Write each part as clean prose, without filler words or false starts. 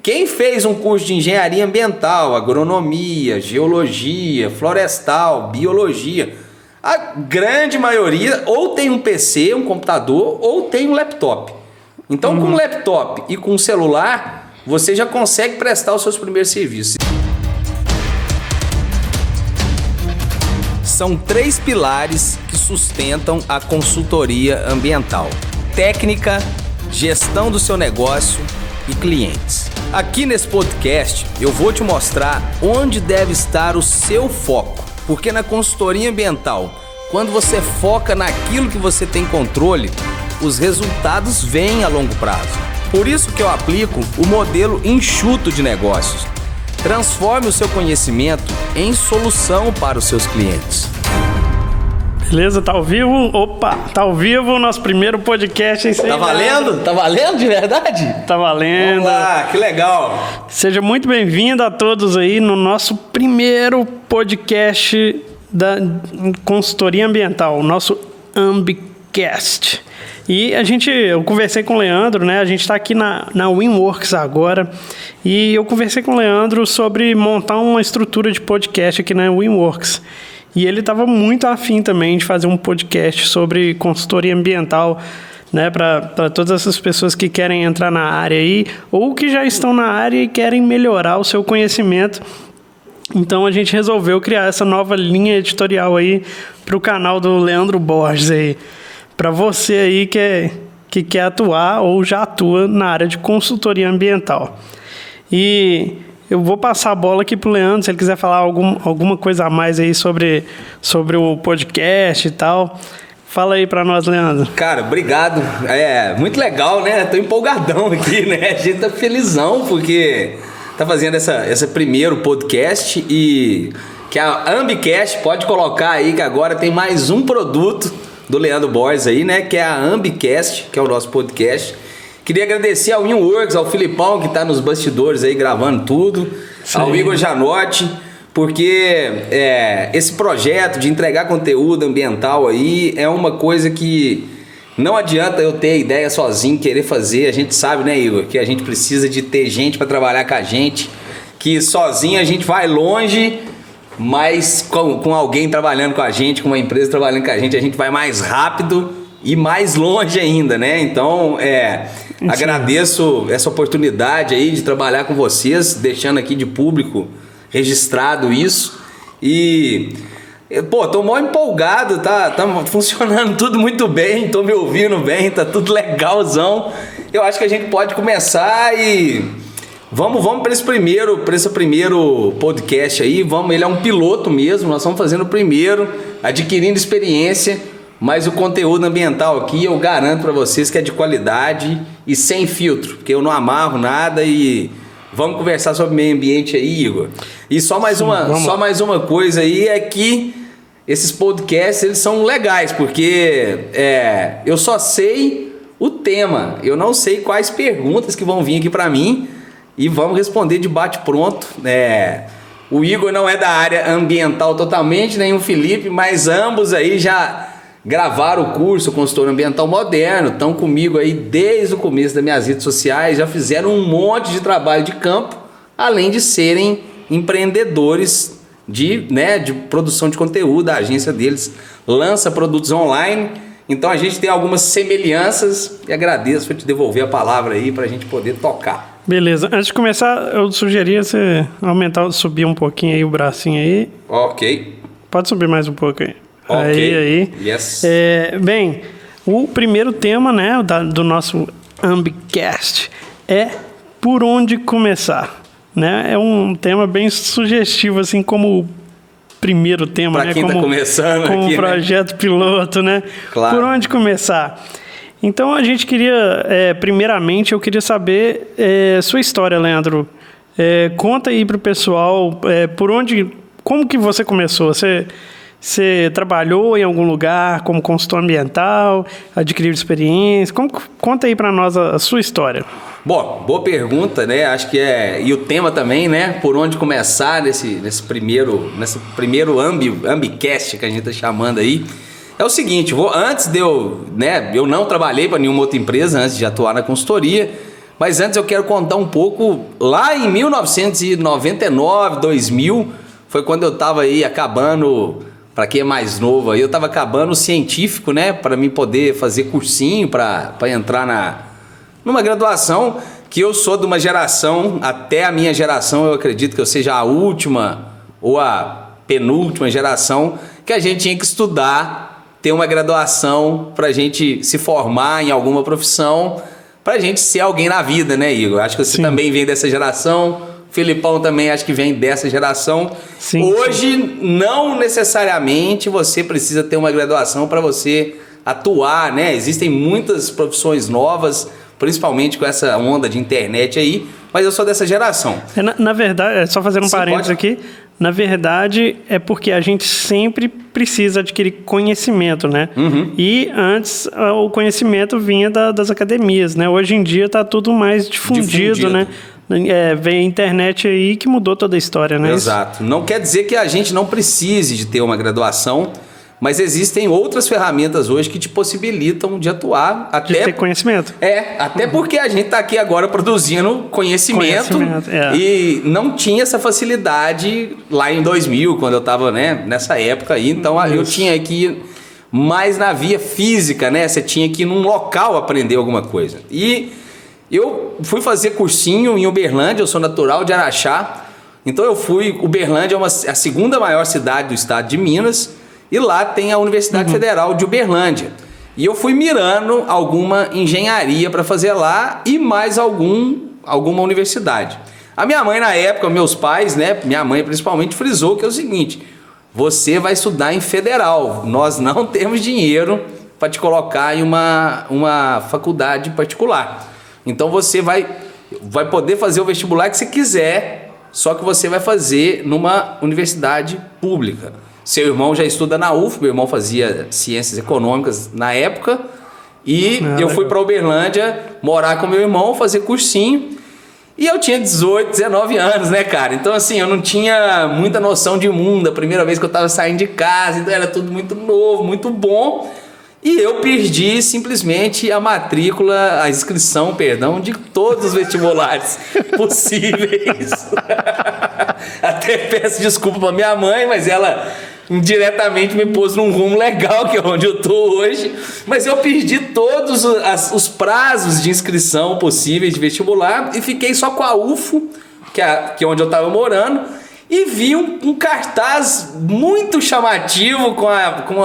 Quem fez um curso de engenharia ambiental, agronomia, geologia, florestal, biologia, a grande maioria ou tem um PC, um computador, ou tem um laptop. Então, com um laptop e com um celular, você já consegue prestar os seus primeiros serviços. São 3 pilares que sustentam a consultoria ambiental: técnica, gestão do seu negócio e clientes. Aqui nesse podcast eu vou te mostrar onde deve estar o seu foco, porque na consultoria ambiental, quando você foca naquilo que você tem controle, os resultados vêm a longo prazo. Por isso que eu aplico o modelo enxuto de negócios. Transforme o seu conhecimento em solução para os seus clientes. Beleza, tá ao vivo? Opa, tá ao vivo o nosso primeiro podcast. Hein? Tá valendo? Tá valendo de verdade? Tá valendo. Vamos lá, que legal. Seja muito bem-vindo a todos aí no nosso primeiro podcast da consultoria ambiental, o nosso Ambicast. E eu conversei com o Leandro, né? A gente está aqui na Winworks agora. E eu conversei com o Leandro sobre montar uma estrutura de podcast aqui na Winworks. E ele estava muito afim também de fazer um podcast sobre consultoria ambiental, né? Para todas essas pessoas que querem entrar na área aí, ou que já estão na área e querem melhorar o seu conhecimento. Então a gente resolveu criar essa nova linha editorial aí para o canal do Leandro Borges aí. Para você aí que quer atuar ou já atua na área de consultoria ambiental. E eu vou passar a bola aqui para o Leandro, se ele quiser falar alguma coisa a mais aí sobre o podcast e tal. Fala aí para nós, Leandro. Cara, obrigado. Muito legal, né? Tô empolgadão aqui, né? A gente tá felizão porque tá fazendo esse primeiro podcast e que a Ambicast pode colocar aí que agora tem mais um produto do Leandro Borges aí, né? Que é a Ambicast, que é o nosso podcast. Queria agradecer ao Winworks, ao Filipão, que tá nos bastidores aí gravando tudo. Sim. Ao Igor Janotti, porque esse projeto de entregar conteúdo ambiental aí é uma coisa que não adianta eu ter ideia sozinho, querer fazer. A gente sabe, né, Igor, que a gente precisa de ter gente para trabalhar com a gente, que sozinho a gente vai longe, mas com alguém trabalhando com a gente, com uma empresa trabalhando com a gente vai mais rápido e mais longe ainda, né? Então, agradeço essa oportunidade aí de trabalhar com vocês, deixando aqui de público registrado isso. E, tô mó empolgado, tá funcionando tudo muito bem, tô me ouvindo bem, tá tudo legalzão. Eu acho que a gente pode começar e vamos para esse primeiro podcast aí. Ele é um piloto mesmo, nós estamos fazendo o primeiro, adquirindo experiência, mas o conteúdo ambiental aqui eu garanto para vocês que é de qualidade e sem filtro, porque eu não amarro nada. E vamos conversar sobre meio ambiente aí, Igor. E só mais uma coisa aí é que esses podcasts eles são legais, porque eu só sei o tema, eu não sei quais perguntas que vão vir aqui para mim. E vamos responder de bate-pronto. O Igor não é da área ambiental totalmente, nem o Felipe, mas ambos aí já gravaram o curso Consultor Ambiental Moderno, estão comigo aí desde o começo das minhas redes sociais, já fizeram um monte de trabalho de campo, além de serem empreendedores de produção de conteúdo. A agência deles lança produtos online. Então a gente tem algumas semelhanças e agradeço por te devolver a palavra aí para a gente poder tocar. Beleza. Antes de começar, eu sugeria você subir um pouquinho aí o bracinho aí. Ok. Pode subir mais um pouco aí. Ok. Aí. Yes. Bem, o primeiro tema, né, do nosso Ambicast é por onde começar, né? É um tema bem sugestivo, assim como o primeiro tema, pra né? Quem tá começando como aqui, projeto piloto, né? Claro. Por onde começar? Então, a gente queria, primeiramente, eu queria saber sua história, Leandro. Conta aí para o pessoal como que você começou? Você trabalhou em algum lugar como consultor ambiental, adquiriu experiência? Conta aí para nós a sua história. Bom, boa pergunta, né? Acho que e o tema também, né? Por onde começar nesse primeiro Ambicast que a gente está chamando aí. É o seguinte, antes de eu não trabalhei para nenhuma outra empresa antes de atuar na consultoria, Mas antes eu quero contar um pouco, lá em 1999, 2000, foi quando eu estava aí acabando, para quem é mais novo aí, eu estava acabando o científico, né? Para mim poder fazer cursinho, para entrar numa graduação, que eu sou de uma geração, até a minha geração, eu acredito que eu seja a última ou a penúltima geração, que a gente tinha que estudar, ter uma graduação para a gente se formar em alguma profissão, pra gente ser alguém na vida, né, Igor? Acho que você também vem dessa geração, o Filipão também acho que vem dessa geração. Hoje, não necessariamente você precisa ter uma graduação para você atuar, né? Existem muitas profissões novas, principalmente com essa onda de internet aí, mas eu sou dessa geração. Na verdade, só fazendo um parênteses aqui, na verdade é porque a gente sempre precisa adquirir conhecimento, né? E antes o conhecimento vinha das academias, né? Hoje em dia está tudo mais difundido, né? Vem a internet aí que mudou toda a história, né? Exato. Não quer dizer que a gente não precise de ter uma graduação, mas existem outras ferramentas hoje que te possibilitam de atuar. De ter conhecimento. Até porque a gente está aqui agora produzindo conhecimento e não tinha essa facilidade lá em 2000, quando eu estava, né, nessa época aí. Então eu tinha que ir mais na via física, né? Você tinha que ir num local aprender alguma coisa. E eu fui fazer cursinho em Uberlândia, eu sou natural de Araxá. Então eu fui, Uberlândia é a segunda maior cidade do estado de Minas, e lá tem a Universidade Federal de Uberlândia. E eu fui mirando alguma engenharia para fazer lá e mais alguma universidade. A minha mãe na época, meus pais, né, minha mãe principalmente, frisou que é o seguinte: você vai estudar em federal, nós não temos dinheiro para te colocar em uma faculdade particular. Então você vai poder fazer o vestibular que você quiser, só que você vai fazer numa universidade pública. Seu irmão já estuda na UF, meu irmão fazia ciências econômicas na época, e eu fui para Uberlândia morar com meu irmão, fazer cursinho, e eu tinha 18, 19 anos, né, cara? Então, assim, eu não tinha muita noção de mundo, a primeira vez que eu estava saindo de casa, então era tudo muito novo, muito bom, e eu perdi simplesmente a inscrição, de todos os vestibulares possíveis. Até peço desculpa para minha mãe, mas ela indiretamente me pôs num rumo legal, que é onde eu tô hoje. Mas eu perdi todos os prazos de inscrição possíveis de vestibular e fiquei só com a UFO, que é onde eu estava morando, e vi um cartaz muito chamativo com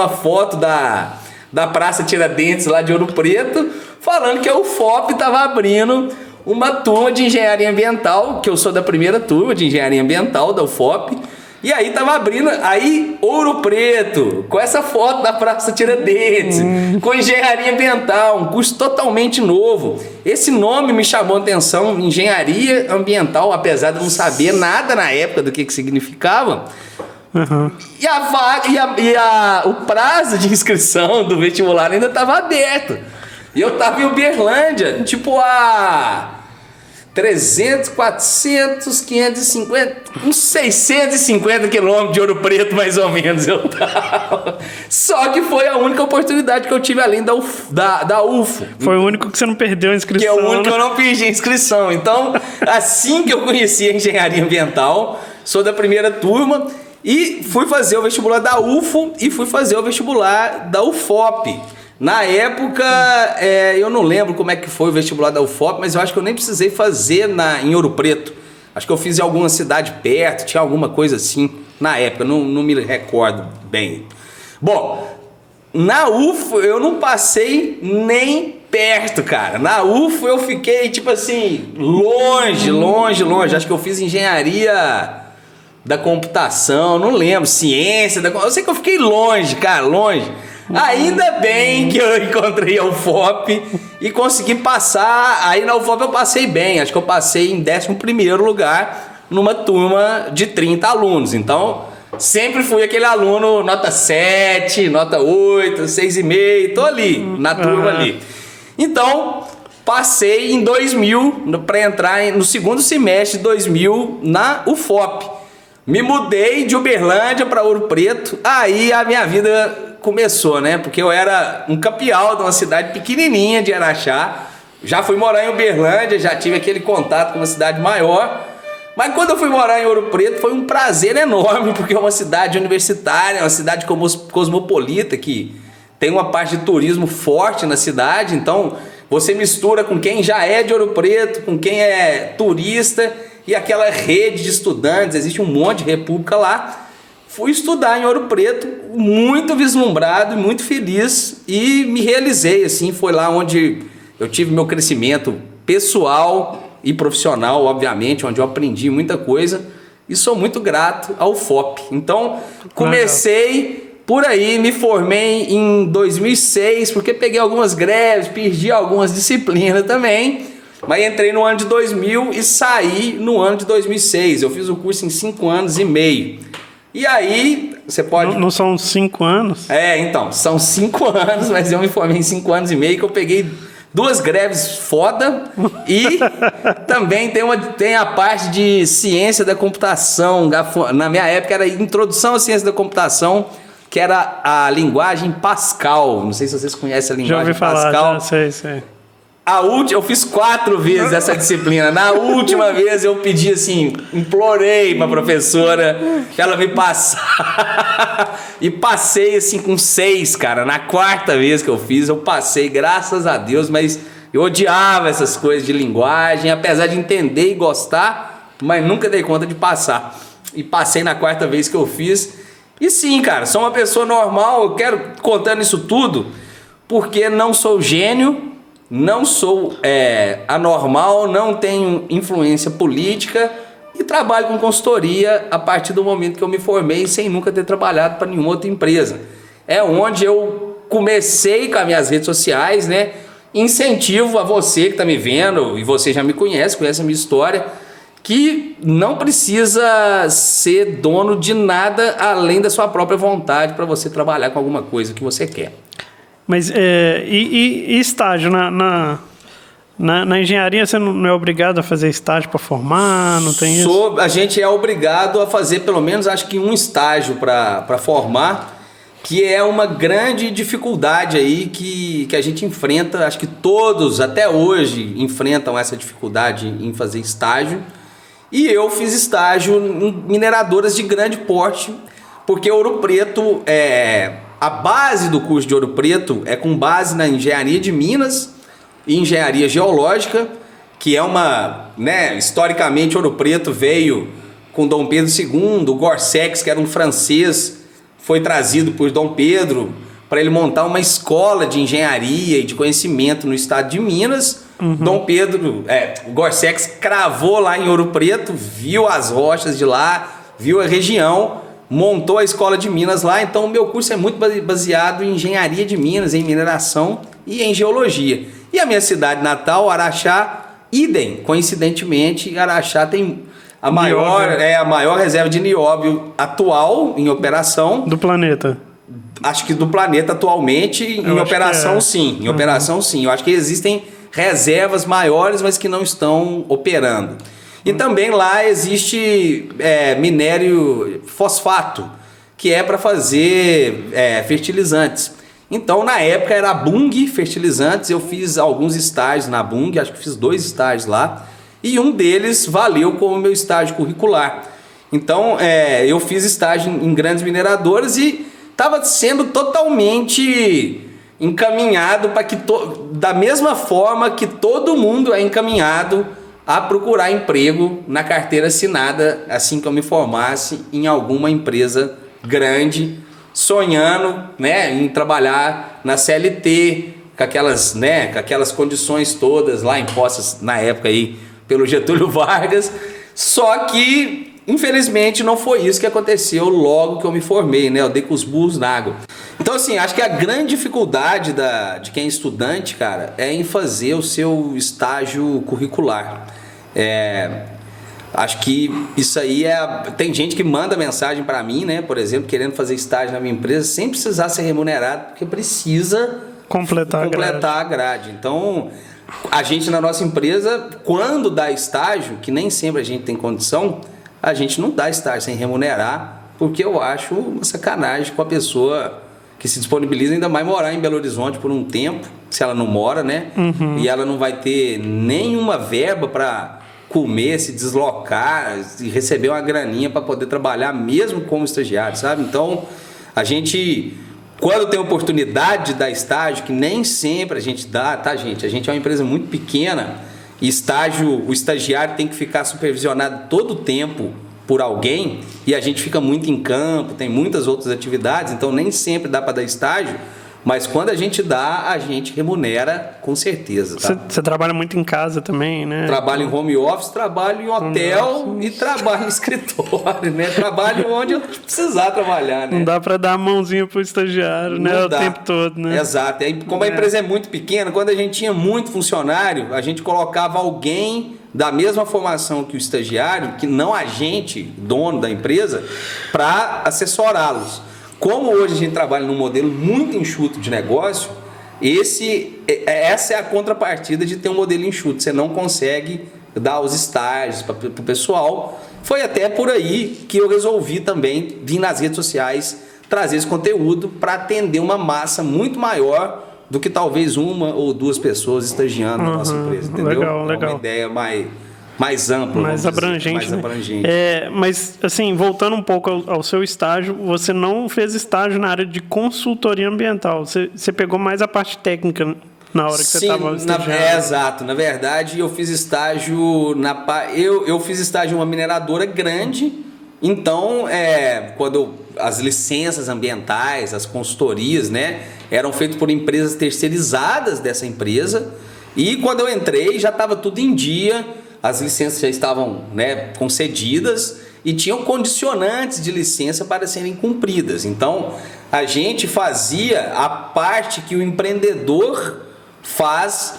a foto da Praça Tiradentes lá de Ouro Preto, falando que a UFOP estava abrindo uma turma de engenharia ambiental, que eu sou da primeira turma de engenharia ambiental da UFOP. E aí tava abrindo, Ouro Preto, com essa foto da Praça Tiradentes, com engenharia ambiental, um curso totalmente novo. Esse nome me chamou a atenção, engenharia ambiental, apesar de eu não saber nada na época do que significava. E o prazo de inscrição do vestibular ainda estava aberto. E eu tava em Uberlândia, tipo a 300, 400, 550, uns 650 quilômetros de Ouro Preto, mais ou menos, eu tava. Só que foi a única oportunidade que eu tive além da UFO. Foi o único que você não perdeu a inscrição. Que é o único que eu não perdi a inscrição. Então, assim que eu conheci a engenharia ambiental, sou da primeira turma e fui fazer o vestibular da UFO e fui fazer o vestibular da UFOP. Na época, eu não lembro como é que foi o vestibular da UFOP, mas eu acho que eu nem precisei fazer em Ouro Preto. Acho que eu fiz em alguma cidade perto, tinha alguma coisa assim na época, não me recordo bem. Bom, na UFO eu não passei nem perto, cara. Na UFO eu fiquei, tipo assim, longe. Acho que eu fiz engenharia da computação, não lembro, ciência, eu sei que eu fiquei longe, cara, longe. Ainda bem que eu encontrei a UFOP e consegui passar. Aí na UFOP eu passei bem, acho que eu passei em 11º lugar numa turma de 30 alunos. Então, sempre fui aquele aluno nota 7, nota 8, 6,5, tô ali, na turma ali. Então, passei em 2000 para entrar no segundo semestre de 2000 na UFOP. Me mudei de Uberlândia para Ouro Preto, aí a minha vida começou, né? Porque eu era um capial de uma cidade pequenininha de Araxá, Já fui morar em Uberlândia, já tive aquele contato com uma cidade maior. Mas quando eu fui morar em Ouro Preto foi um prazer enorme, porque é uma cidade universitária, uma cidade cosmopolita, que tem uma parte de turismo forte na cidade. Então você mistura com quem já é de Ouro Preto, com quem é turista, e aquela rede de estudantes, existe um monte de república lá. Fui estudar em Ouro Preto, muito vislumbrado, muito feliz, e me realizei, assim, foi lá onde eu tive meu crescimento pessoal e profissional, obviamente, onde eu aprendi muita coisa, e sou muito grato ao FOP. Então, comecei por aí, me formei em 2006, porque peguei algumas greves, perdi algumas disciplinas também, mas entrei no ano de 2000 e saí no ano de 2006. Eu fiz o curso em 5 anos e meio. E aí, você pode... Não são 5 anos? Então, são 5 anos, mas eu me formei em 5 anos e meio, que eu peguei 2 greves foda, e também tem a parte de ciência da computação. Na minha época era introdução à ciência da computação, que era a linguagem Pascal. Não sei se vocês conhecem a linguagem Pascal. Já ouvi falar, sei. Eu fiz 4 vezes essa disciplina. Na última vez eu pedi assim, implorei pra professora que ela me passasse. E passei assim com 6, cara. Na 4ª vez que eu fiz, eu passei, graças a Deus. Mas eu odiava essas coisas de linguagem, apesar de entender e gostar, mas nunca dei conta de passar. E passei na 4ª vez que eu fiz. E sim, cara, sou uma pessoa normal. Eu quero contando isso tudo porque não sou gênio, não sou anormal, não tenho influência política e trabalho com consultoria a partir do momento que eu me formei, sem nunca ter trabalhado para nenhuma outra empresa. É onde eu comecei com as minhas redes sociais, né? Incentivo a você que está me vendo, e você já me conhece a minha história, que não precisa ser dono de nada além da sua própria vontade para você trabalhar com alguma coisa que você quer. Mas e estágio? Na engenharia você não é obrigado a fazer estágio para formar? Não tem isso? A gente é obrigado a fazer pelo menos, acho que um estágio para formar, que é uma grande dificuldade aí que a gente enfrenta. Acho que todos até hoje enfrentam essa dificuldade em fazer estágio. E eu fiz estágio em mineradoras de grande porte, porque Ouro Preto a base do curso de Ouro Preto é com base na engenharia de Minas e engenharia geológica, que é historicamente Ouro Preto veio com Dom Pedro II, o Gorsex, que era um francês, foi trazido por Dom Pedro para ele montar uma escola de engenharia e de conhecimento no estado de Minas. Dom Pedro, o Gorsex cravou lá em Ouro Preto, viu as rochas de lá, viu a região, montou a escola de Minas lá. Então o meu curso é muito baseado em engenharia de Minas, em mineração e em geologia. E a minha cidade natal, Araxá, idem, coincidentemente, Araxá tem a maior reserva de nióbio atual em operação. Do planeta? Acho que do planeta atualmente, em operação sim. Em operação sim. Eu acho que existem reservas maiores, mas que não estão operando. E também lá existe minério fosfato, que é para fazer fertilizantes. Então, na época era a Bung Fertilizantes. Eu fiz alguns estágios na Bung, acho que fiz 2 estágios lá, e um deles valeu como meu estágio curricular. Então, eu fiz estágio em grandes mineradoras e estava sendo totalmente encaminhado para que, da mesma forma que todo mundo é encaminhado a procurar emprego na carteira assinada assim que eu me formasse em alguma empresa grande, sonhando, em trabalhar na CLT, com aquelas condições todas lá impostas na época aí pelo Getúlio Vargas. Só que, infelizmente, não foi isso que aconteceu logo que eu me formei, Eu dei com os burros na água. Então, assim, acho que a grande dificuldade de quem é estudante, cara, é em fazer o seu estágio curricular. Acho que isso aí tem gente que manda mensagem para mim, por exemplo, querendo fazer estágio na minha empresa sem precisar ser remunerado, porque precisa completar a grade. Então, a gente na nossa empresa, quando dá estágio, que nem sempre a gente tem condição, a gente não dá estágio sem remunerar, porque eu acho uma sacanagem com a pessoa que se disponibiliza ainda mais morar em Belo Horizonte por um tempo, se ela não mora, né? E ela não vai ter nenhuma verba para comer, se deslocar e receber uma graninha para poder trabalhar mesmo como estagiário, sabe? Então, a gente, quando tem oportunidade de dar estágio, que nem sempre a gente dá, tá, gente? A gente é uma empresa muito pequena e o estagiário tem que ficar supervisionado todo o tempo por alguém e a gente fica muito em campo, tem muitas outras atividades, então nem sempre dá para dar estágio, mas quando a gente dá, a gente remunera com certeza. Tá? Você trabalha muito em casa também, né? Trabalho em home office, trabalho em hotel e trabalho em escritório, né? Trabalho onde eu precisar trabalhar, né? Não dá para dar a mãozinha pro estagiário, né? O tempo todo, né? Exato. E como a empresa é muito pequena, quando a gente tinha muito funcionário, a gente colocava alguém da mesma formação que o estagiário, que não a gente, dono da empresa, para assessorá-los. Como hoje a gente trabalha num modelo muito enxuto de negócio, essa é a contrapartida de ter um modelo enxuto. Você não consegue dar os estágios para o pessoal. Foi até por aí que eu resolvi também vir nas redes sociais trazer esse conteúdo para atender uma massa muito maior do que talvez uma ou duas pessoas estagiando na nossa empresa, entendeu? Legal. Uma ideia mais ampla, mais abrangente, mais abrangente. Mas, assim, voltando um pouco ao seu estágio, você não fez estágio na área de consultoria ambiental. Você pegou mais a parte técnica na hora que você estava estagiando. Exato. Na verdade, eu fiz estágio eu fiz estágio em uma mineradora grande. Então, quando as licenças ambientais, as consultorias, né, eram feitas por empresas terceirizadas dessa empresa. E quando eu entrei, já estava tudo em dia. As licenças já estavam, né, concedidas e tinham condicionantes de licença para serem cumpridas. Então, a gente fazia a parte que o empreendedor faz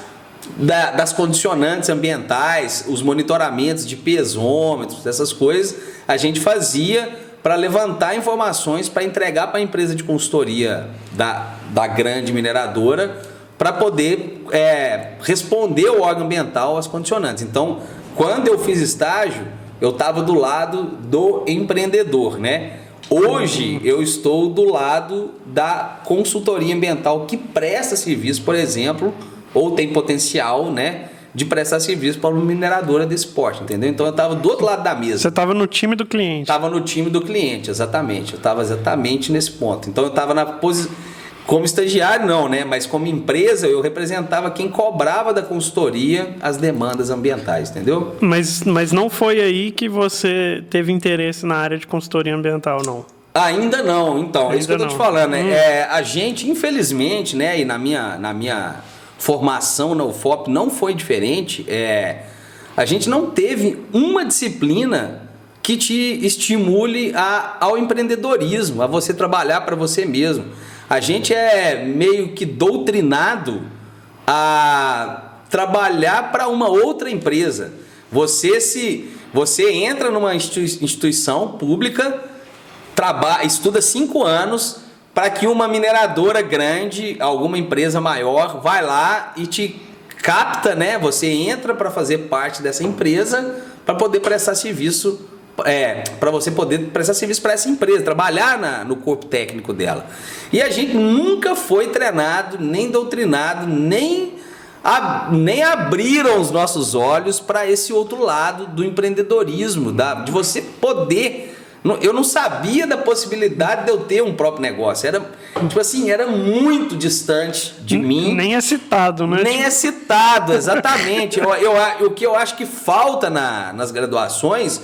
das condicionantes ambientais, os monitoramentos de pesômetros, essas coisas, a gente fazia para levantar informações para entregar para a empresa de consultoria da grande mineradora, para poder responder o órgão ambiental às condicionantes. Então, quando eu fiz estágio, eu estava do lado do empreendedor, né? Hoje, eu estou do lado da consultoria ambiental que presta serviço, por exemplo, ou tem potencial, né, de prestar serviço para uma mineradora desse porte, entendeu? Então, eu estava do outro lado da mesa. Você estava no time do cliente. Estava no time do cliente, exatamente. Eu estava exatamente nesse ponto. Então, eu estava na posição... Como estagiário não, né? Mas como empresa eu representava quem cobrava da consultoria as demandas ambientais, entendeu? Mas não foi aí que você teve interesse na área de consultoria ambiental, não? Ainda não, então, é isso que eu estou te falando, né? A gente, infelizmente, né? E na minha formação na UFOP não foi diferente, a gente não teve uma disciplina que te estimule ao empreendedorismo, a você trabalhar para você mesmo. A gente é meio que doutrinado a trabalhar para uma outra empresa. Você entra numa instituição pública, estuda 5 anos para que uma mineradora grande, alguma empresa maior, vai lá e te capta, né? Você entra para fazer parte dessa empresa para poder prestar serviço. Para você poder prestar serviço para essa empresa, trabalhar no corpo técnico dela. E a gente nunca foi treinado, nem doutrinado, nem abriram os nossos olhos para esse outro lado do empreendedorismo, de você poder... Eu não sabia da possibilidade de eu ter um próprio negócio. Era muito distante de mim. Nem é citado, né? Nem é citado, exatamente. O que eu acho que falta nas graduações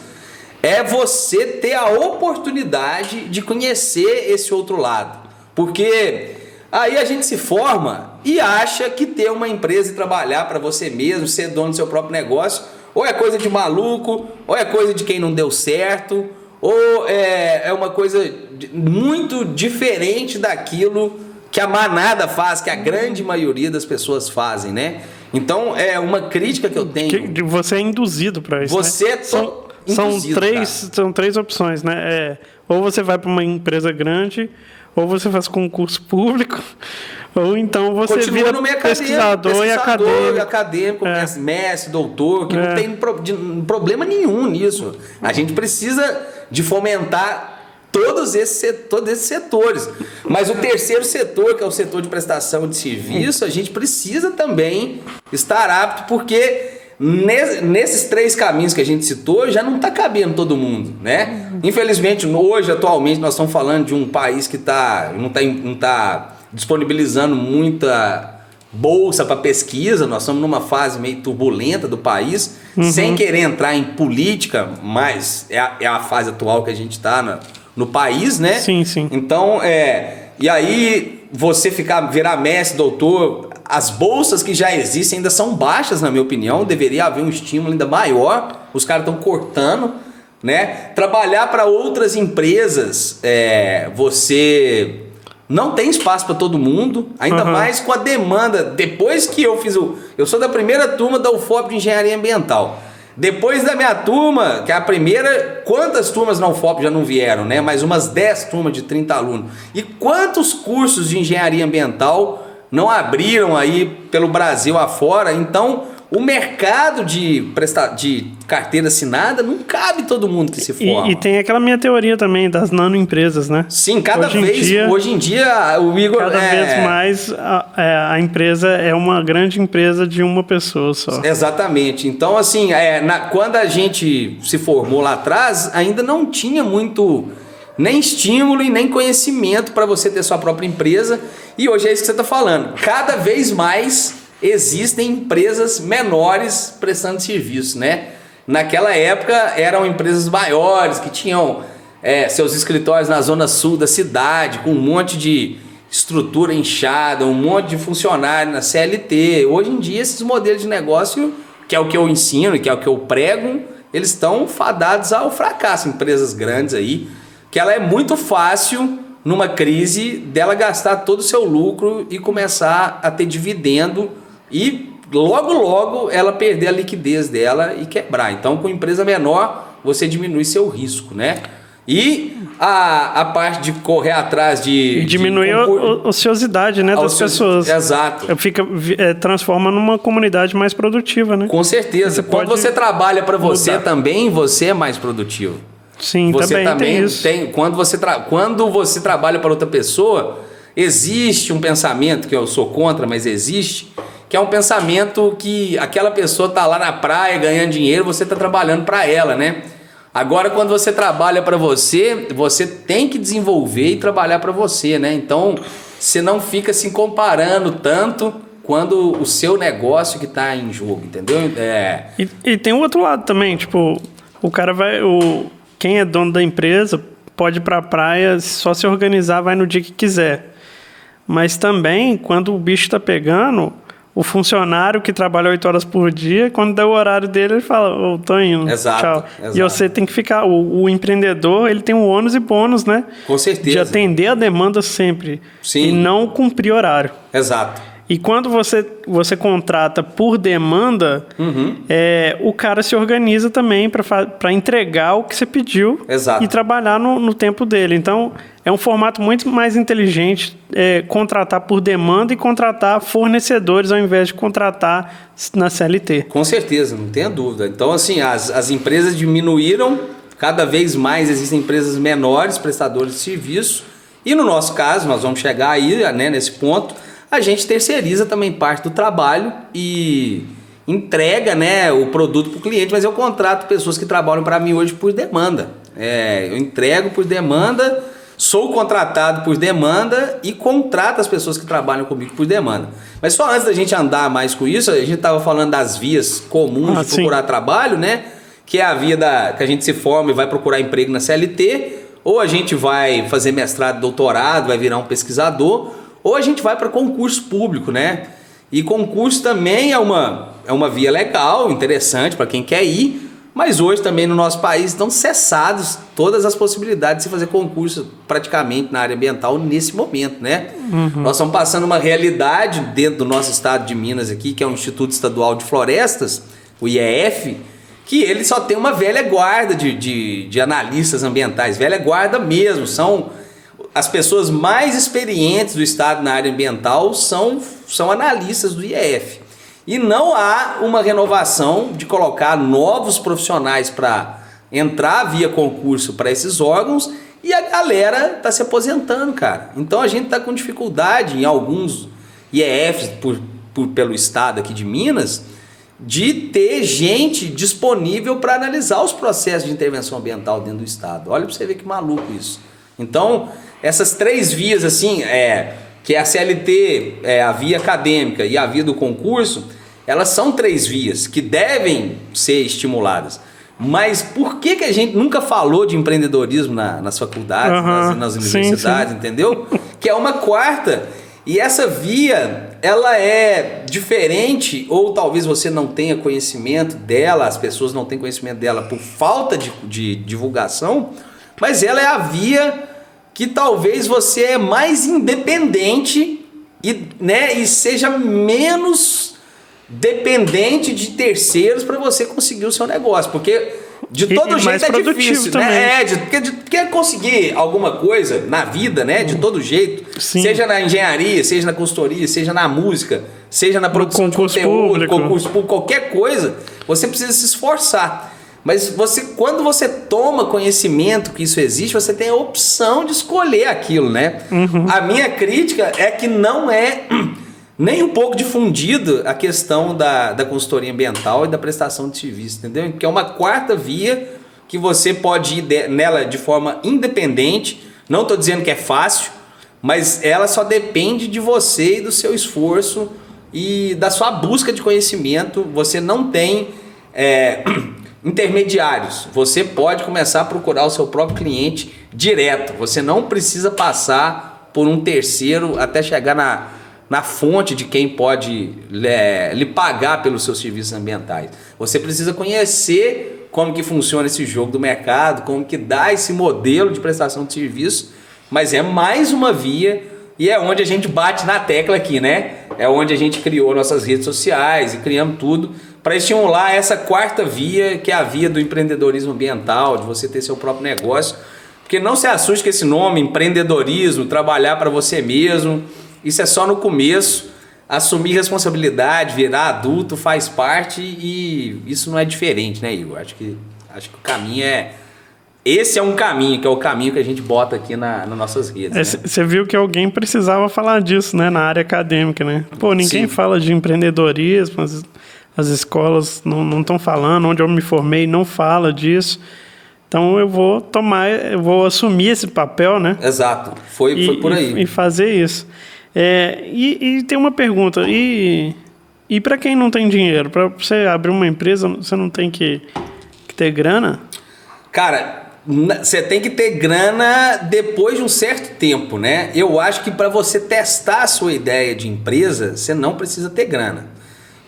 é você ter a oportunidade de conhecer esse outro lado. Porque aí a gente se forma e acha que ter uma empresa e trabalhar para você mesmo, ser dono do seu próprio negócio, ou é coisa de maluco, ou é coisa de quem não deu certo, ou é uma coisa muito diferente daquilo que a manada faz, que a grande maioria das pessoas fazem, né? Então, é uma crítica que eu tenho. Você é induzido para isso, você né? São três opções, né? Ou você vai para uma empresa grande, ou você faz concurso público, ou então você vira no meio pesquisador e acadêmico, mestre, doutor, que não tem problema nenhum nisso. A gente precisa de fomentar todos esses setores. Mas o terceiro setor, que é o setor de prestação de serviço, a gente precisa também estar apto, porque nesses 3 caminhos que a gente citou, já não está cabendo todo mundo, né? Infelizmente, hoje, atualmente, nós estamos falando de um país que não está disponibilizando muita bolsa para pesquisa. Nós estamos numa fase meio turbulenta do país, sem querer entrar em política, mas é a fase atual que a gente está no país, né? Sim, sim. Então, e aí você virar mestre, doutor, as bolsas que já existem ainda são baixas, na minha opinião. Deveria haver um estímulo ainda maior. Os caras estão cortando, né? Trabalhar para outras empresas, você não tem espaço para todo mundo, ainda mais com a demanda. Depois que eu sou da primeira turma da UFOP de Engenharia Ambiental. Depois da minha turma, que é a primeira, quantas turmas na UFOP já não vieram, né? Mais umas 10 turmas de 30 alunos. E quantos cursos de engenharia ambiental não abriram aí pelo Brasil afora? Então, o mercado de carteira assinada não cabe todo mundo que se forma. E tem aquela minha teoria também das nanoempresas, né? Sim, hoje em dia o Igor... Cada vez mais a empresa é uma grande empresa de uma pessoa só. Exatamente. Então, assim, quando a gente se formou lá atrás, ainda não tinha muito nem estímulo e nem conhecimento para você ter sua própria empresa. E hoje é isso que você está falando. Cada vez mais existem empresas menores prestando serviço, né? Naquela época eram empresas maiores que tinham seus escritórios na zona sul da cidade, com um monte de estrutura inchada, um monte de funcionário na CLT. Hoje em dia esses modelos de negócio, que é o que eu ensino, que é o que eu prego, eles estão fadados ao fracasso. Empresas grandes aí, que ela é muito fácil numa crise dela gastar todo o seu lucro e começar a ter dividendo e logo ela perder a liquidez dela e quebrar. Então, com empresa menor, você diminui seu risco, né? E a parte de correr atrás de... E diminui a ociosidade, né, das pessoas. Exato. Transforma numa comunidade mais produtiva, né? Com certeza. Quando você trabalha para você também, você é mais produtivo. Sim, você também tem isso. Quando você trabalha para outra pessoa, existe um pensamento que eu sou contra, mas existe, que é um pensamento que aquela pessoa tá lá na praia ganhando dinheiro, você tá trabalhando para ela, né? Agora, quando você trabalha para você, você tem que desenvolver e trabalhar para você, né? Então, você não fica se comparando tanto quando o seu negócio que tá em jogo, entendeu? E tem o outro lado também, tipo, o cara vai... Quem é dono da empresa pode ir para a praia, só se organizar, vai no dia que quiser. Mas também, quando o bicho está pegando, o funcionário que trabalha 8 horas por dia, quando der o horário dele, ele fala, tô indo, exato, tchau. Exato. E você tem que ficar... O empreendedor, ele tem um ônus e bônus, né? Com certeza. De atender a demanda sempre. Sim. E não cumprir horário. Exato. E quando você contrata por demanda, o cara se organiza também para entregar o que você pediu. Exato. E trabalhar no tempo dele. Então, é um formato muito mais inteligente contratar por demanda e contratar fornecedores ao invés de contratar na CLT. Com certeza, não tenha dúvida. Então, assim, as empresas diminuíram, cada vez mais existem empresas menores, prestadores de serviço. E no nosso caso, nós vamos chegar aí, né, nesse ponto, a gente terceiriza também parte do trabalho e entrega, né, o produto para o cliente, mas eu contrato pessoas que trabalham para mim hoje por demanda. Eu entrego por demanda, sou contratado por demanda e contrato as pessoas que trabalham comigo por demanda. Mas só antes da gente andar mais com isso, a gente estava falando das vias comuns de procurar trabalho, né? Que é a via que a gente se forma e vai procurar emprego na CLT, ou a gente vai fazer mestrado, doutorado, vai virar um pesquisador, ou a gente vai para concurso público, né? E concurso também é uma via legal, interessante para quem quer ir, mas hoje também no nosso país estão cessados todas as possibilidades de se fazer concurso praticamente na área ambiental nesse momento, né? Nós estamos passando uma realidade dentro do nosso estado de Minas aqui, que é o Instituto Estadual de Florestas, o IEF, que ele só tem uma velha guarda de analistas ambientais, velha guarda mesmo, são... As pessoas mais experientes do estado na área ambiental são analistas do IEF. E não há uma renovação de colocar novos profissionais para entrar via concurso para esses órgãos e a galera tá se aposentando, cara. Então a gente tá com dificuldade em alguns IEFs pelo estado aqui de Minas de ter gente disponível para analisar os processos de intervenção ambiental dentro do estado. Olha para você ver que maluco isso. Então, essas 3 vias assim, que é a CLT, a via acadêmica e a via do concurso, elas são 3 vias que devem ser estimuladas. Mas por que a gente nunca falou de empreendedorismo nas faculdades, nas universidades, sim. Entendeu? Que é uma quarta. E essa via, ela é diferente, ou talvez você não tenha conhecimento dela, as pessoas não têm conhecimento dela por falta de divulgação, mas ela é a via que talvez você é mais independente e seja menos dependente de terceiros para você conseguir o seu negócio, porque de todo jeito é difícil, né? Porque conseguir alguma coisa na vida, né? De todo jeito, sim. Seja na engenharia, seja na consultoria, seja na música, seja na produção de conteúdo, concurso público, qualquer coisa, você precisa se esforçar. Mas quando você toma conhecimento que isso existe, você tem a opção de escolher aquilo, né? Uhum. A minha crítica é que não é nem um pouco difundido a questão da consultoria ambiental e da prestação de serviço, entendeu? Que é uma quarta via que você pode ir nela de forma independente. Não estou dizendo que é fácil, mas ela só depende de você e do seu esforço e da sua busca de conhecimento. Você não tem intermediários. Você pode começar a procurar o seu próprio cliente direto. Você não precisa passar por um terceiro até chegar na fonte de quem pode lhe pagar pelos seus serviços ambientais. Você precisa conhecer como que funciona esse jogo do mercado, como que dá esse modelo de prestação de serviço, mas é mais uma via e é onde a gente bate na tecla aqui, né? É onde a gente criou nossas redes sociais e criamos tudo para estimular essa quarta via, que é a via do empreendedorismo ambiental, de você ter seu próprio negócio. Porque não se assuste com esse nome, empreendedorismo, trabalhar para você mesmo. Isso é só no começo, assumir responsabilidade, virar adulto faz parte e isso não é diferente, né, Igor? Acho que o caminho esse é um caminho, que é o caminho que a gente bota aqui nas nossas redes. Você viu que alguém precisava falar disso, né, na área acadêmica, né? Pô, ninguém fala de empreendedorismo, as escolas não estão falando, onde eu me formei não fala disso. Então eu vou assumir esse papel, né? Exato, foi por aí. E fazer isso. E tem uma pergunta, e para quem não tem dinheiro, para você abrir uma empresa, você não tem que ter grana? Cara, você tem que ter grana depois de um certo tempo, né? Eu acho que para você testar a sua ideia de empresa, você não precisa ter grana.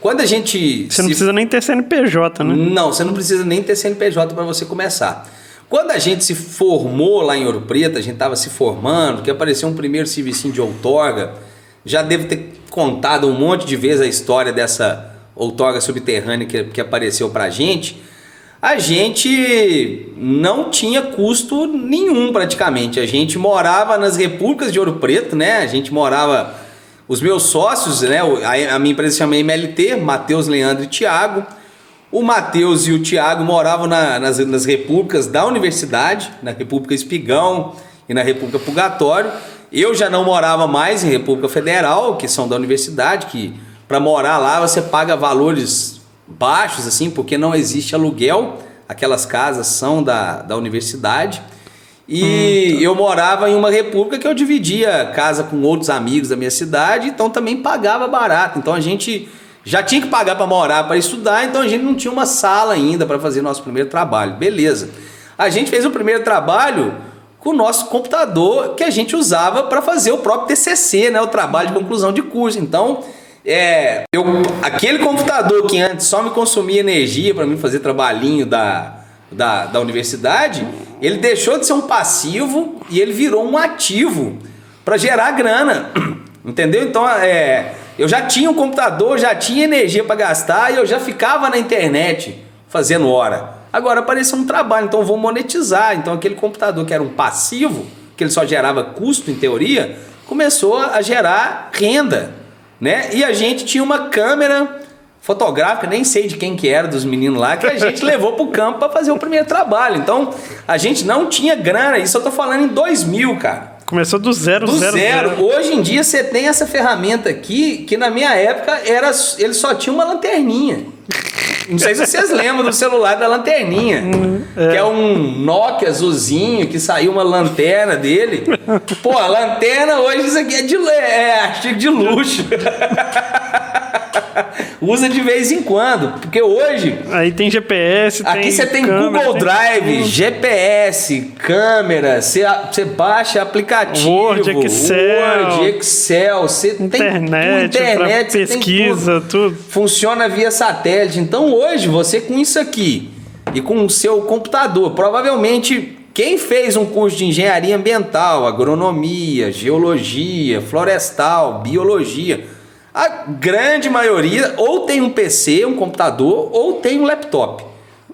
Quando a gente... Você não precisa nem ter CNPJ, né? Não, você não precisa nem ter CNPJ para você começar. Quando a gente se formou lá em Ouro Preto, a gente estava se formando, que apareceu um primeiro servicinho de outorga, já devo ter contado um monte de vezes a história dessa outorga subterrânea que apareceu para a gente não tinha custo nenhum praticamente. A gente morava nas repúblicas de Ouro Preto, né? A gente morava... Os meus sócios, né? A minha empresa se chama MLT, Matheus, Leandro e Thiago. O Matheus e o Thiago moravam nas repúblicas da universidade, na República Espigão e na República Purgatório. Eu já não morava mais em República Federal, que são da universidade, que para morar lá você paga valores baixos, assim, porque não existe aluguel. Aquelas casas são da universidade. E eu morava em uma república que eu dividia casa com outros amigos da minha cidade, então também pagava barato. Então a gente já tinha que pagar para morar, para estudar, então a gente não tinha uma sala ainda para fazer nosso primeiro trabalho. Beleza. A gente fez o primeiro trabalho com o nosso computador que a gente usava para fazer o próprio TCC, né, o trabalho de conclusão de curso. Então, aquele computador que antes só me consumia energia para mim fazer trabalhinho da universidade, ele deixou de ser um passivo e ele virou um ativo para gerar grana, entendeu? Então, eu já tinha um computador, já tinha energia para gastar e eu já ficava na internet fazendo hora. Agora apareceu um trabalho, então eu vou monetizar. Então aquele computador que era um passivo, que ele só gerava custo em teoria, começou a gerar renda, né? E a gente tinha uma câmera fotográfica, nem sei de quem que era dos meninos lá, que a gente levou pro campo para fazer o primeiro trabalho. Então, a gente não tinha grana, isso eu tô falando em 2000, cara. Começou do zero. Hoje em dia você tem essa ferramenta aqui, que na minha época ele só tinha uma lanterninha. Não sei se vocês lembram do celular da lanterninha. Que é um Nokia azulzinho, que saiu uma lanterna dele. Pô, a lanterna hoje isso aqui é artigo de luxo. Usa de vez em quando, porque hoje... Aí tem GPS, aqui você tem câmera, Google Drive, GPS, câmera, você baixa aplicativo, Word, Excel, você tem internet, pesquisa, tudo. Funciona via satélite. Então hoje, você com isso aqui e com o seu computador, provavelmente quem fez um curso de engenharia ambiental, agronomia, geologia, florestal, biologia... A grande maioria ou tem um PC, um computador, ou tem um laptop.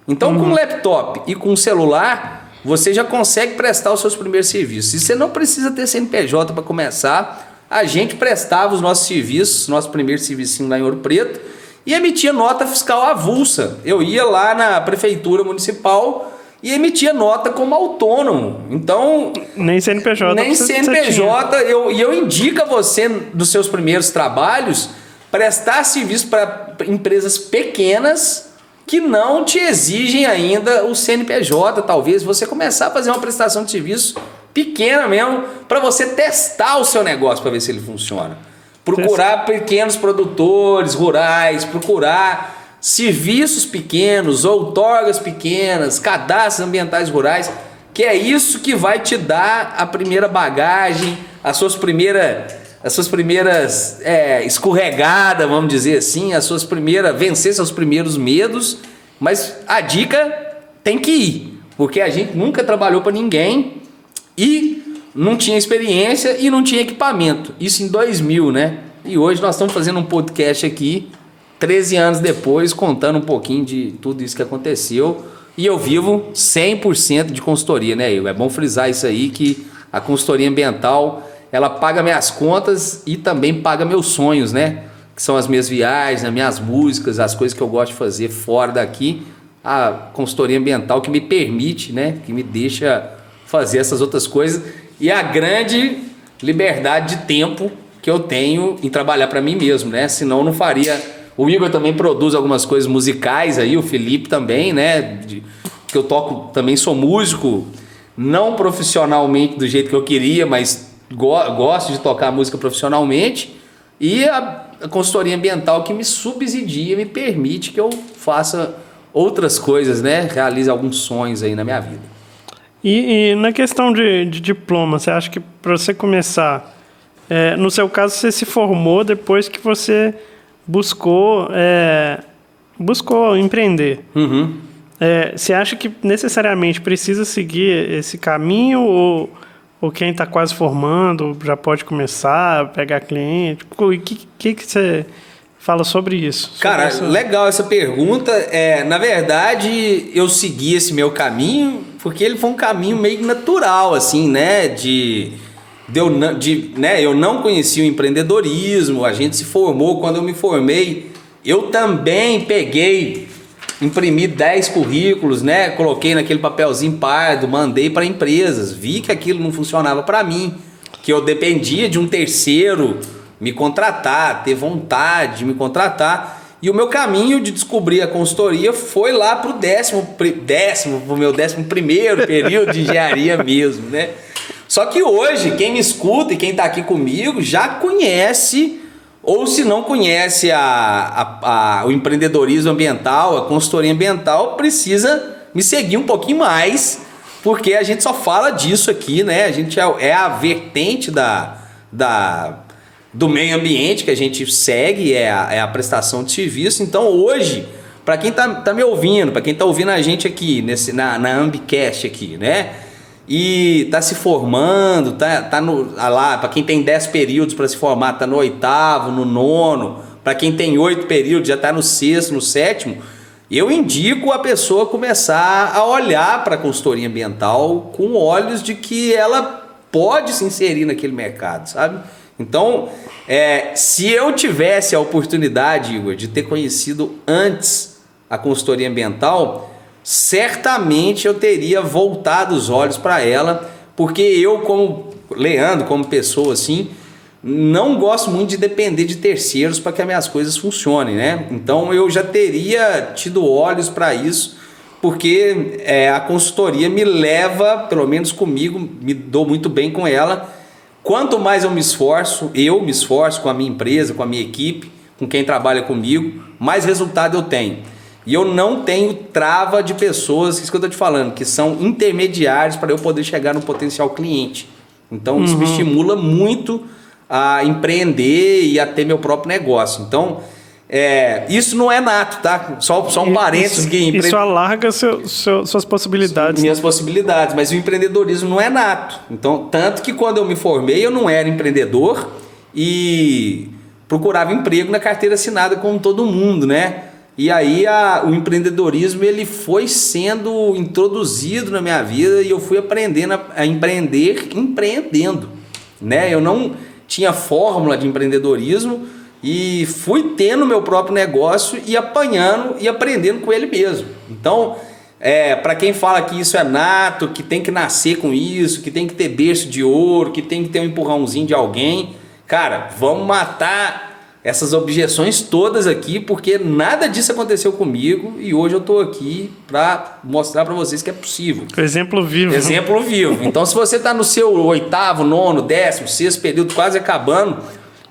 Então, com um laptop e com um celular, você já consegue prestar os seus primeiros serviços. E você não precisa ter CNPJ para começar. A gente prestava os nossos serviços, nosso primeiro servicinho lá em Ouro Preto, e emitia nota fiscal avulsa. Eu ia lá na prefeitura municipal e emitia nota como autônomo. Então... Nem CNPJ. Nem CNPJ. Eu indico a você, dos seus primeiros trabalhos, prestar serviço para empresas pequenas que não te exigem ainda o CNPJ. Talvez você começar a fazer uma prestação de serviço pequena mesmo, para você testar o seu negócio, para ver se ele funciona. Procurar pequenos produtores rurais, procurar... serviços pequenos, outorgas pequenas, cadastros ambientais rurais, que é isso que vai te dar a primeira bagagem, as suas primeiras escorregadas, vamos dizer assim, vencer seus primeiros medos. Mas a dica tem que ir, porque a gente nunca trabalhou para ninguém e não tinha experiência e não tinha equipamento. Isso em 2000, né? E hoje nós estamos fazendo um podcast aqui 13 anos depois, contando um pouquinho de tudo isso que aconteceu. E eu vivo 100% de consultoria, né? É bom frisar isso aí, que a consultoria ambiental, ela paga minhas contas e também paga meus sonhos, né? Que são as minhas viagens, as minhas músicas, as coisas que eu gosto de fazer fora daqui. A consultoria ambiental que me permite, né? Que me deixa fazer essas outras coisas. E a grande liberdade de tempo que eu tenho em trabalhar para mim mesmo, né? Senão eu não faria... O Igor também produz algumas coisas musicais aí, o Felipe também, né? Que eu toco, também sou músico, não profissionalmente do jeito que eu queria, mas gosto de tocar música profissionalmente. E a consultoria ambiental que me subsidia, me permite que eu faça outras coisas, né? Realize alguns sonhos aí na minha vida. E na questão de diploma, você acha que para você começar, no seu caso você se formou depois que você buscou empreender. Uhum. Você acha que necessariamente precisa seguir esse caminho ou quem está quase formando já pode começar a pegar cliente? O que você fala sobre isso? Cara, legal essa pergunta. Na verdade, eu segui esse meu caminho porque ele foi um caminho meio natural, assim, né? Eu não conhecia o empreendedorismo, a gente se formou. Quando eu me formei, eu também imprimi 10 currículos, né? Coloquei naquele papelzinho pardo, mandei para empresas, vi que aquilo não funcionava para mim, que eu dependia de um terceiro me contratar, ter vontade de me contratar. E o meu caminho de descobrir a consultoria foi lá pro meu 11º período de engenharia mesmo, né? Só que hoje, quem me escuta e quem está aqui comigo já conhece, ou se não conhece o empreendedorismo ambiental, a consultoria ambiental, precisa me seguir um pouquinho mais, porque a gente só fala disso aqui, né? A gente é a vertente do meio ambiente que a gente segue, é a prestação de serviço. Então hoje, para quem tá me ouvindo, para quem tá ouvindo a gente aqui na Ambicast aqui, né? E tá se formando, lá, para quem tem 10 períodos para se formar, tá no 8º, no 9º, para quem tem 8 períodos, já tá no 6º, no 7º, eu indico a pessoa começar a olhar para a consultoria ambiental com olhos de que ela pode se inserir naquele mercado, sabe? Então, Se eu tivesse a oportunidade, Igor, de ter conhecido antes a consultoria ambiental, certamente eu teria voltado os olhos para ela, porque eu, como Leandro, como pessoa assim, não gosto muito de depender de terceiros para que as minhas coisas funcionem, né? Então eu já teria tido olhos para isso, porque a consultoria me leva, pelo menos comigo, me dou muito bem com ela. Quanto mais eu me esforço com a minha empresa, com a minha equipe, com quem trabalha comigo, mais resultado eu tenho. E eu não tenho trava de pessoas, isso que eu estou te falando, que são intermediários para eu poder chegar no potencial cliente. Então isso me estimula muito a empreender e a ter meu próprio negócio. Então, isso não é nato, tá? Só um parênteses. Isso alarga suas possibilidades. Minhas possibilidades, mas o empreendedorismo não é nato. Então, tanto que quando eu me formei, eu não era empreendedor e procurava emprego na carteira assinada como todo mundo, né? E aí o empreendedorismo ele foi sendo introduzido na minha vida e eu fui aprendendo a empreender empreendendo, né? Eu não tinha fórmula de empreendedorismo e fui tendo meu próprio negócio e apanhando e aprendendo com ele mesmo. Então, para quem fala que isso é nato, que tem que nascer com isso, que tem que ter berço de ouro, que tem que ter um empurrãozinho de alguém, cara, vamos matar essas objeções todas aqui, porque nada disso aconteceu comigo e hoje eu estou aqui para mostrar para vocês que é possível. Exemplo vivo. Exemplo vivo. Então, se você está no seu 8º, 9º, 10º, 6º período, quase acabando,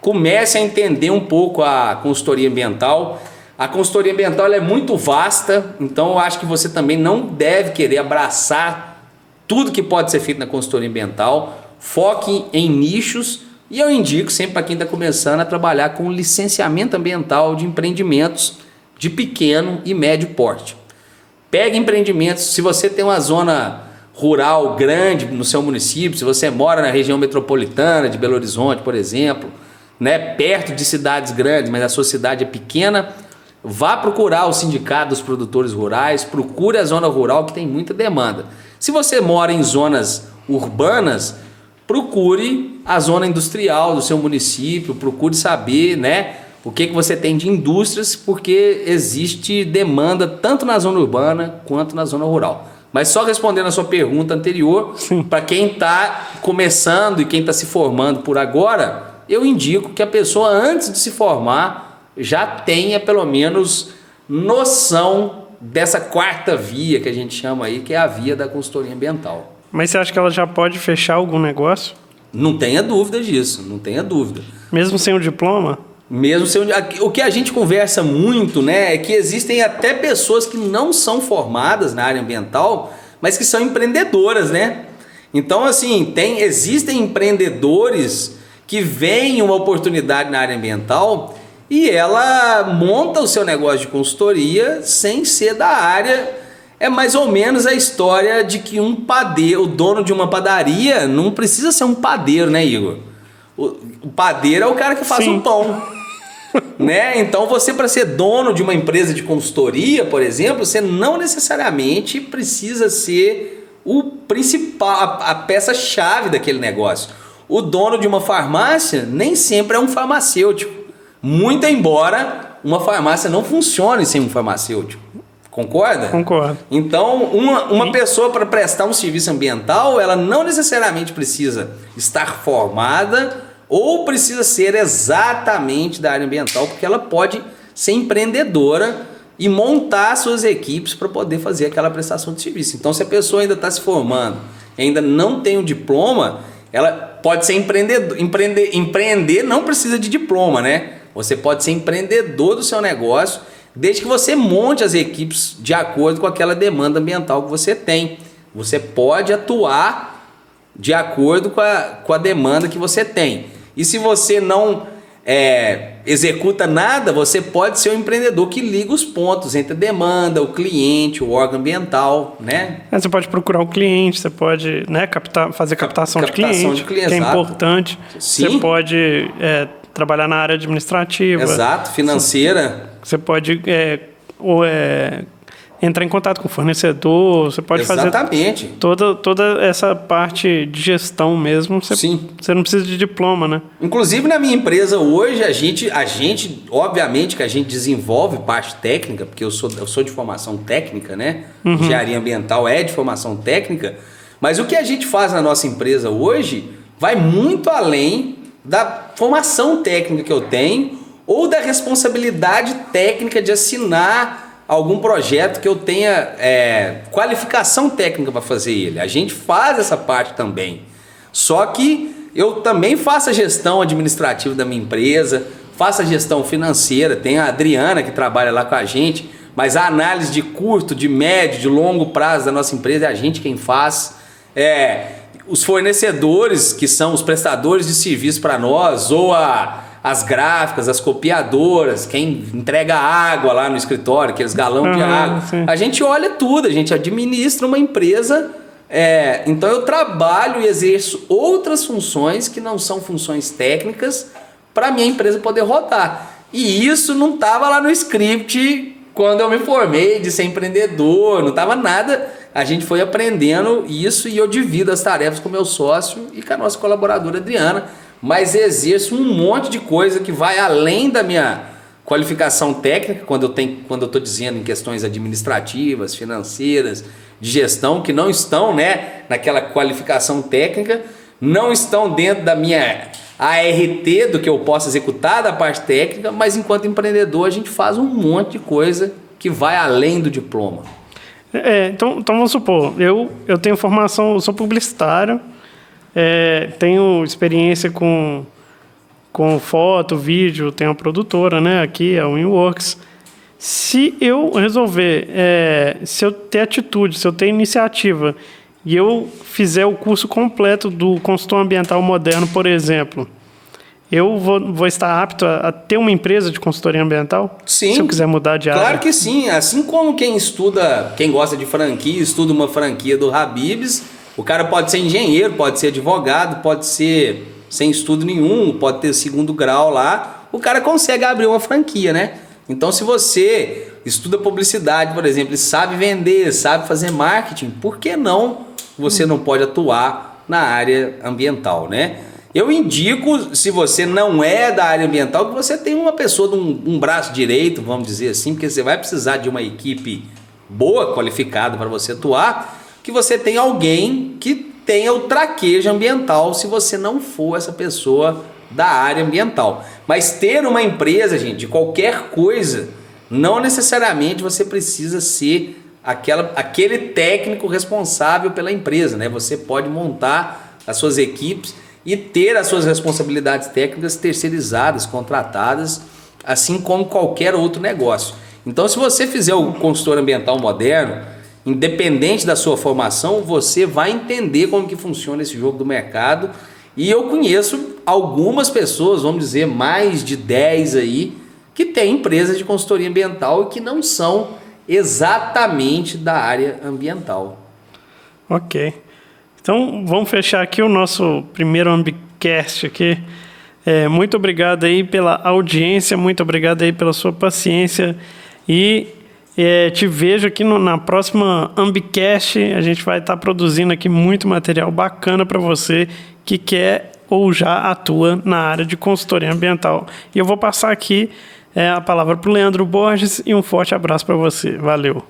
comece a entender um pouco a consultoria ambiental. A consultoria ambiental ela é muito vasta, então eu acho que você também não deve querer abraçar tudo que pode ser feito na consultoria ambiental. Foque em nichos. E eu indico sempre para quem está começando a trabalhar com licenciamento ambiental de empreendimentos de pequeno e médio porte. Pegue empreendimentos, se você tem uma zona rural grande no seu município, se você mora na região metropolitana de Belo Horizonte, por exemplo, né, perto de cidades grandes, mas a sua cidade é pequena, vá procurar o sindicato dos produtores rurais, procure a zona rural que tem muita demanda. Se você mora em zonas urbanas, procure a zona industrial do seu município, procure saber, né, o que você tem de indústrias, porque existe demanda tanto na zona urbana quanto na zona rural. Mas só respondendo a sua pergunta anterior, para quem está começando e quem está se formando por agora, eu indico que a pessoa antes de se formar já tenha pelo menos noção dessa quarta via que a gente chama aí, que é a via da consultoria ambiental. Mas você acha que ela já pode fechar algum negócio? Não tenha dúvida disso, não tenha dúvida. Mesmo sem o diploma? Mesmo sem o que a gente conversa muito, né, é que existem até pessoas que não são formadas na área ambiental, mas que são empreendedoras, né? Então, assim, existem empreendedores que veem uma oportunidade na área ambiental e ela monta o seu negócio de consultoria sem ser da área. É mais ou menos a história de que um padeiro, o dono de uma padaria, não precisa ser um padeiro, né, Igor? O padeiro é o cara que faz o pão. Né? Então, você, para ser dono de uma empresa de consultoria, por exemplo, você não necessariamente precisa ser o principal, a peça-chave daquele negócio. O dono de uma farmácia nem sempre é um farmacêutico. Muito embora uma farmácia não funcione sem um farmacêutico. Concorda? Concordo. Então, uma pessoa para prestar um serviço ambiental, ela não necessariamente precisa estar formada ou precisa ser exatamente da área ambiental, porque ela pode ser empreendedora e montar suas equipes para poder fazer aquela prestação de serviço. Então, se a pessoa ainda está se formando, ainda não tem o diploma, ela pode ser empreendedor. Empreender não precisa de diploma, né? Você pode ser empreendedor do seu negócio, desde que você monte as equipes de acordo com aquela demanda ambiental que você tem. Você pode atuar de acordo com a demanda que você tem. E se você não executa nada, você pode ser um empreendedor que liga os pontos entre a demanda, o cliente, o órgão ambiental, né? Você pode procurar o cliente, você pode, né, fazer captação de cliente, que é importante. Sim. Você pode trabalhar na área administrativa. Exato, financeira. Você pode entrar em contato com o fornecedor, você pode Exatamente. fazer toda essa parte de gestão mesmo. Sim. Você não precisa de diploma, né? Inclusive na minha empresa hoje, a gente obviamente que a gente desenvolve parte técnica, porque eu sou de formação técnica, né? Engenharia ambiental é de formação técnica, mas o que a gente faz na nossa empresa hoje vai muito além da formação técnica que eu tenho ou da responsabilidade técnica de assinar algum projeto que eu tenha qualificação técnica para fazer ele. A gente faz essa parte também. Só que eu também faço a gestão administrativa da minha empresa, faço a gestão financeira, tem a Adriana que trabalha lá com a gente, mas a análise de curto, de médio, de longo prazo da nossa empresa é a gente quem faz. Os fornecedores, que são os prestadores de serviço para nós, ou as gráficas, as copiadoras, quem entrega água lá no escritório, aqueles galão de água. Sim. A gente olha tudo, a gente administra uma empresa. Então eu trabalho e exerço outras funções que não são funções técnicas para minha empresa poder rodar. E isso não estava lá no script quando eu me formei de ser empreendedor, não estava nada. A gente foi aprendendo isso e eu divido as tarefas com o meu sócio e com a nossa colaboradora Adriana, mas exerço um monte de coisa que vai além da minha qualificação técnica, quando eu estou dizendo em questões administrativas, financeiras, de gestão, que não estão, né, naquela qualificação técnica, não estão dentro da minha ART, do que eu posso executar da parte técnica, mas enquanto empreendedor a gente faz um monte de coisa que vai além do diploma. Então vamos supor, eu tenho formação, eu sou publicitário, tenho experiência com foto, vídeo, tenho uma produtora, né, aqui, a Winworks. Se eu resolver, se eu ter atitude, se eu ter iniciativa e eu fizer o curso completo do consultor ambiental moderno, por exemplo, eu vou estar apto a ter uma empresa de consultoria ambiental? Sim. Se eu quiser mudar de área? Claro que sim. Assim como quem gosta de franquia, estuda uma franquia do Habib's, o cara pode ser engenheiro, pode ser advogado, pode ser sem estudo nenhum, pode ter segundo grau lá, o cara consegue abrir uma franquia, né? Então, se você estuda publicidade, por exemplo, e sabe vender, sabe fazer marketing, por que não você não pode atuar na área ambiental, né? Eu indico, se você não é da área ambiental, que você tenha uma pessoa, um braço direito, vamos dizer assim, porque você vai precisar de uma equipe boa, qualificada para você atuar, que você tenha alguém que tenha o traquejo ambiental, se você não for essa pessoa da área ambiental. Mas ter uma empresa, gente, de qualquer coisa, não necessariamente você precisa ser aquele técnico responsável pela empresa, né? Você pode montar as suas equipes e ter as suas responsabilidades técnicas terceirizadas, contratadas, assim como qualquer outro negócio. Então, se você fizer o consultor ambiental moderno, independente da sua formação, você vai entender como que funciona esse jogo do mercado. E eu conheço algumas pessoas, vamos dizer, mais de 10 aí, que têm empresas de consultoria ambiental e que não são exatamente da área ambiental. Ok. Então, vamos fechar aqui o nosso primeiro Ambicast aqui. Muito obrigado aí pela audiência, muito obrigado aí pela sua paciência e te vejo aqui na próxima Ambicast. A gente vai estar produzindo aqui muito material bacana para você que quer ou já atua na área de consultoria ambiental. E eu vou passar aqui a palavra para o Leandro Borges e um forte abraço para você. Valeu!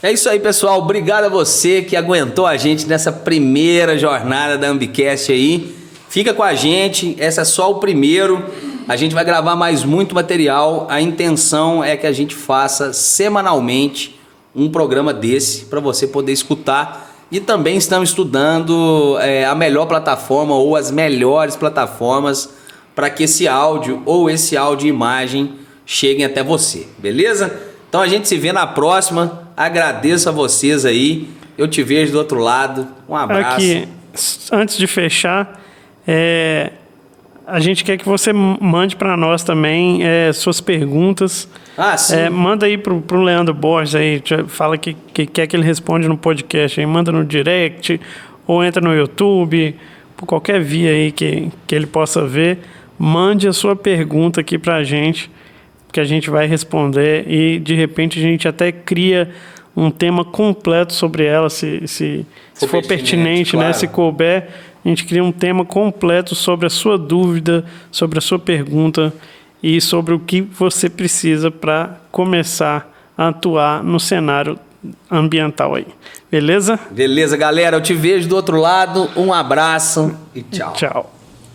É isso aí, pessoal. Obrigado a você que aguentou a gente nessa primeira jornada da Ambicast aí. Fica com a gente, esse é só o primeiro. A gente vai gravar mais muito material. A intenção é que a gente faça semanalmente um programa desse para você poder escutar. E também estamos estudando a melhor plataforma ou as melhores plataformas para que esse áudio ou esse áudio e imagem cheguem até você, beleza? Então a gente se vê na próxima. Agradeço a vocês aí. Eu te vejo do outro lado. Um abraço. Aqui, antes de fechar, a gente quer que você mande para nós também suas perguntas. Sim. Manda aí pro Leandro Borges aí, fala que quer que ele responde no podcast aí, manda no direct ou entra no YouTube, por qualquer via aí que ele possa ver. Mande a sua pergunta aqui pra gente, que a gente vai responder e de repente a gente até cria um tema completo sobre ela, se for pertinente, claro. né? Se couber, a gente cria um tema completo sobre a sua dúvida, sobre a sua pergunta e sobre o que você precisa para começar a atuar no cenário ambiental aí. Beleza? Beleza, galera. Eu te vejo do outro lado. Um abraço e tchau. Tchau.